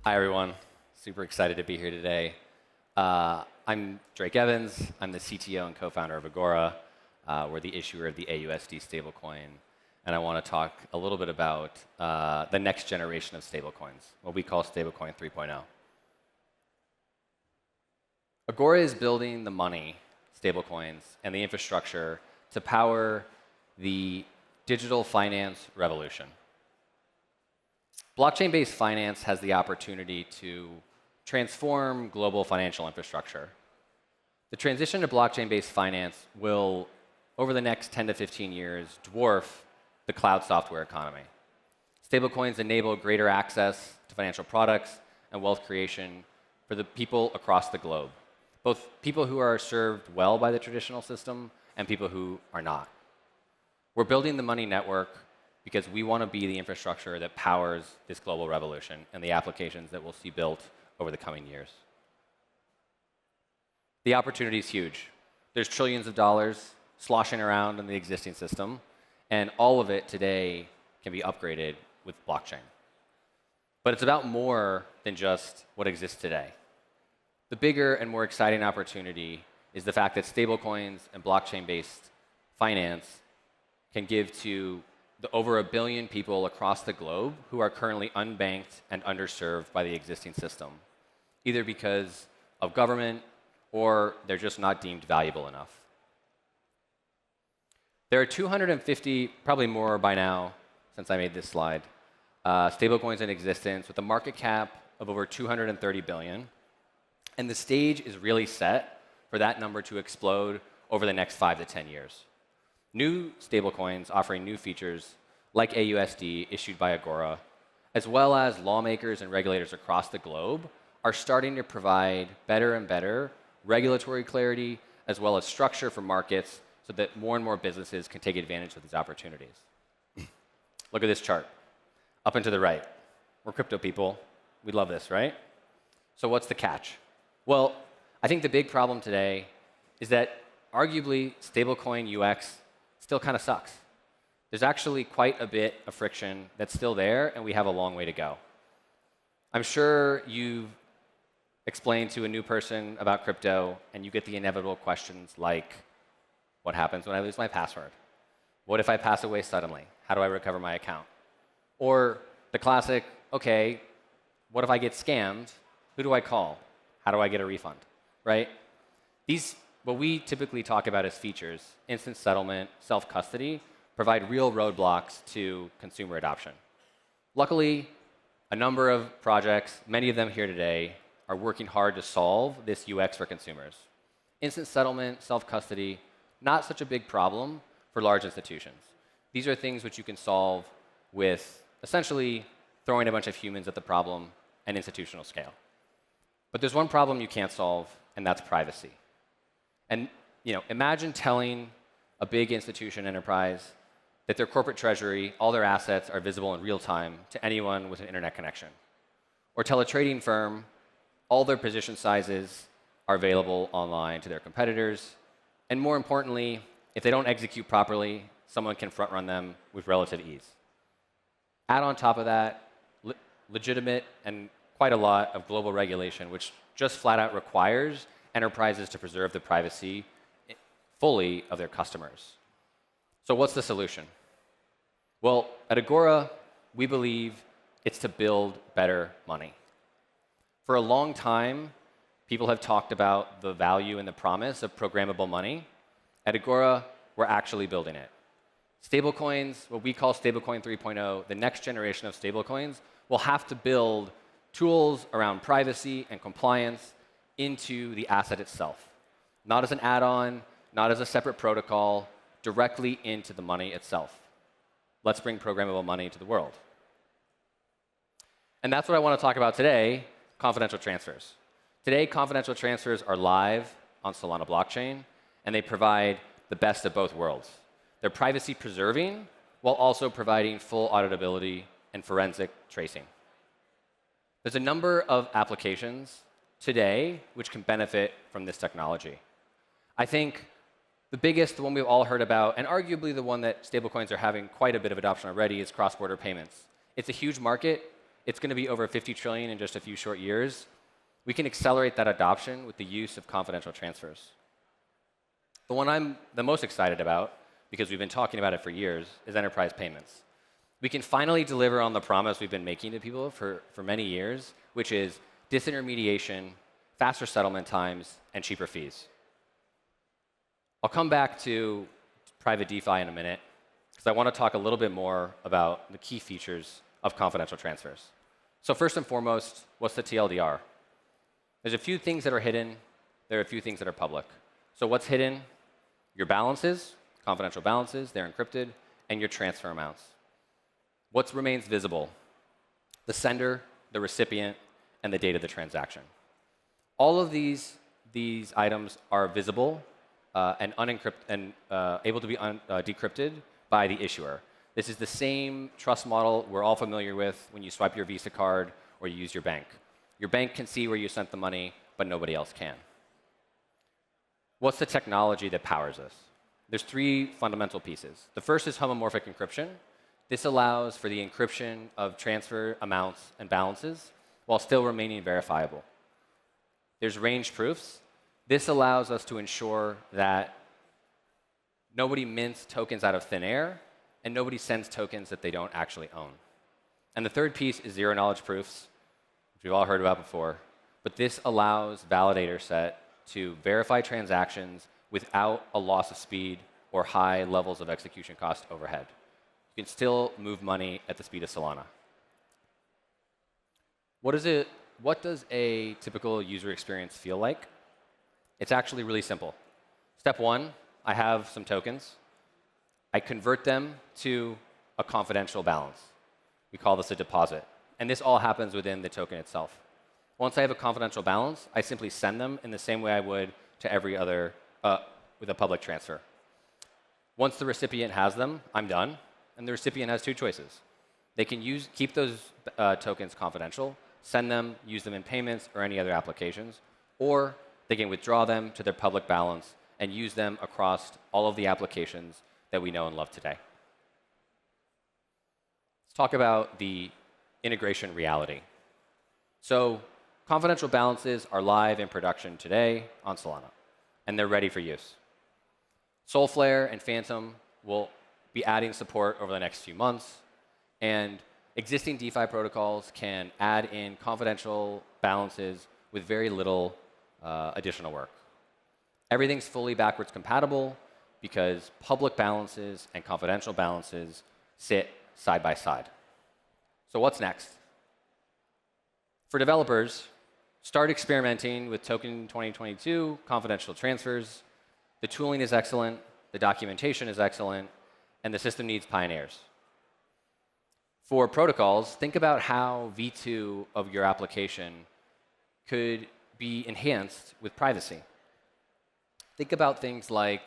Hi, everyone. Super excited to be here today. I'm Drake Evans. I'm the CTO and co-founder of Agora. We're the issuer of the AUSD stablecoin. And I want to talk a little bit about the next generation of stablecoins, what we call stablecoin 3.0. Agora is building the money, stablecoins, and the infrastructure to power the digital finance revolution. Blockchain-based finance has the opportunity to transform global financial infrastructure. The transition to blockchain-based finance will, over the next 10 to 15 years, dwarf the cloud software economy. Stablecoins enable greater access to financial products and wealth creation for the people across the globe, both people who are served well by the traditional system and people who are not. We're building the money network because we want to be the infrastructure that powers this global revolution and the applications that we'll see built over the coming years. The opportunity is huge. There's trillions of dollars sloshing around in the existing system, and all of it today can be upgraded with blockchain. But it's about more than just what exists today. The bigger and more exciting opportunity is the fact that stablecoins and blockchain-based finance can give to the over 1 billion people across the globe who are currently unbanked and underserved by the existing system, either because of government or they're just not deemed valuable enough. There are 250, probably more by now, since I made this slide, stablecoins in existence with a market cap of over 230 billion. And the stage is really set for that number to explode over the next 5 to 10 years. New stablecoins offering new features like AUSD issued by Agora, as well as lawmakers and regulators across the globe, are starting to provide better and better regulatory clarity as well as structure for markets so that more and more businesses can take advantage of these opportunities. Look at this chart. Up and to the right. We're crypto people. We love this, right? So what's the catch? Well, I think the big problem today is that arguably stablecoin UX still kind of sucks. There's actually quite a bit of friction that's still there, and we have a long way to go. I'm sure you've explained to a new person about crypto, and you get the inevitable questions like, what happens when I lose my password? What if I pass away suddenly? How do I recover my account? Or the classic, OK, what if I get scammed? Who do I call? How do I get a refund? Right? These, what we typically talk about as features, instant settlement, self-custody, provide real roadblocks to consumer adoption. Luckily, a number of projects, many of them here today, are working hard to solve this UX for consumers. Instant settlement, self-custody, not such a big problem for large institutions. These are things which you can solve with essentially throwing a bunch of humans at the problem and institutional scale. But there's one problem you can't solve, and that's privacy. And imagine telling a big institution enterprise that their corporate treasury, all their assets are visible in real time to anyone with an internet connection. Or tell a trading firm all their position sizes are available online to their competitors. And more importantly, if they don't execute properly, someone can front run them with relative ease. Add on top of that, legitimate and quite a lot of global regulation, which just flat out requires enterprises to preserve the privacy fully of their customers. So what's the solution? Well, at Agora, we believe it's to build better money. For a long time, people have talked about the value and the promise of programmable money. At Agora, we're actually building it. Stablecoins, what we call stablecoin 3.0, the next generation of stablecoins, will have to build tools around privacy and compliance into the asset itself. Not as an add-on, not as a separate protocol, directly into the money itself. Let's bring programmable money to the world. And that's what I want to talk about today, confidential transfers. Today, confidential transfers are live on Solana blockchain, and they provide the best of both worlds. They're privacy preserving while also providing full auditability and forensic tracing. There's a number of applications today which can benefit from this technology. I think the biggest, the one we've all heard about, and arguably the one that stablecoins are having quite a bit of adoption already, is cross-border payments. It's a huge market. it's going to be over 50 trillion in just a few short years. We can accelerate that adoption with the use of confidential transfers. The one I'm the most excited about, because we've been talking about it for years, is enterprise payments. We can finally deliver on the promise we've been making to people for many years, which is disintermediation, faster settlement times, and cheaper fees. I'll come back to private DeFi in a minute, because I want to talk a little bit more about the key features of confidential transfers. So first and foremost, what's the TLDR? There's a few things that are hidden. There are a few things that are public. So what's hidden? Your balances, confidential balances, they're encrypted, and your transfer amounts. What remains visible? The sender, the recipient, and the date of the transaction. All of these items are visible and able to be decrypted by the issuer. This is the same trust model we're all familiar with when you swipe your Visa card or you use your bank. Your bank can see where you sent the money, but nobody else can. What's the technology that powers this? There's three fundamental pieces. The first is homomorphic encryption. This allows for the encryption of transfer amounts and balances while still remaining verifiable. There's range proofs. This allows us to ensure that nobody mints tokens out of thin air and nobody sends tokens that they don't actually own. And the third piece is zero-knowledge proofs, which we've all heard about before. But this allows validator set to verify transactions without a loss of speed or high levels of execution cost overhead. You can still move money at the speed of Solana. What does a typical user experience feel like? It's actually really simple. Step one, I have some tokens. I convert them to a confidential balance. We call this a deposit. And this all happens within the token itself. Once I have a confidential balance, I simply send them in the same way I would to every other with a public transfer. Once the recipient has them, I'm done. And the recipient has two choices. They can keep those tokens confidential, send them, use them in payments or any other applications, or they can withdraw them to their public balance and use them across all of the applications that we know and love today. Let's talk about the integration reality. So confidential balances are live in production today on Solana, and they're ready for use. Solflare and Phantom will be adding support over the next few months, and existing DeFi protocols can add in confidential balances with very little additional work. Everything's fully backwards compatible because public balances and confidential balances sit side by side. So what's next? For developers, start experimenting with Token 2022 confidential transfers. The tooling is excellent, the documentation is excellent, and the system needs pioneers. For protocols, think about how V2 of your application could be enhanced with privacy. Think about things like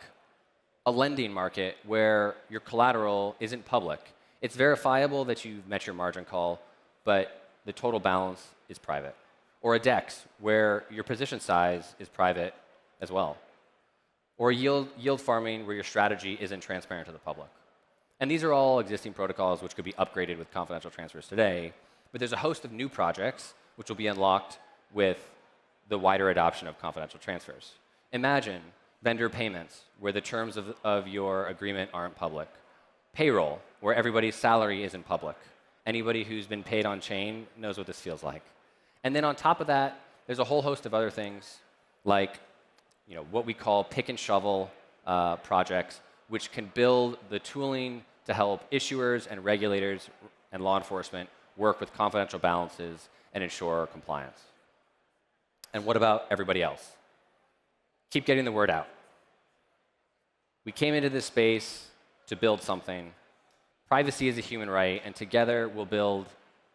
a lending market where your collateral isn't public. It's verifiable that you've met your margin call, but the total balance is private. Or a DEX where your position size is private as well. Or yield farming where your strategy isn't transparent to the public. And these are all existing protocols which could be upgraded with confidential transfers today. But there's a host of new projects which will be unlocked with the wider adoption of confidential transfers. Imagine vendor payments, where the terms of your agreement aren't public. Payroll, where everybody's salary isn't public. Anybody who's been paid on chain knows what this feels like. And then on top of that, there's a whole host of other things, like what we call pick and shovel projects, which can build the tooling to help issuers and regulators and law enforcement work with confidential balances and ensure compliance. And what about everybody else? Keep getting the word out. We came into this space to build something. Privacy is a human right, and together we'll build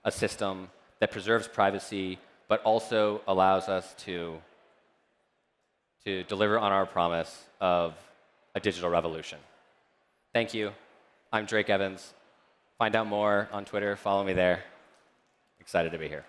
a system that preserves privacy, but also allows us to deliver on our promise of a digital revolution. Thank you. I'm Drake Evans. Find out more on Twitter. Follow me there. Excited to be here.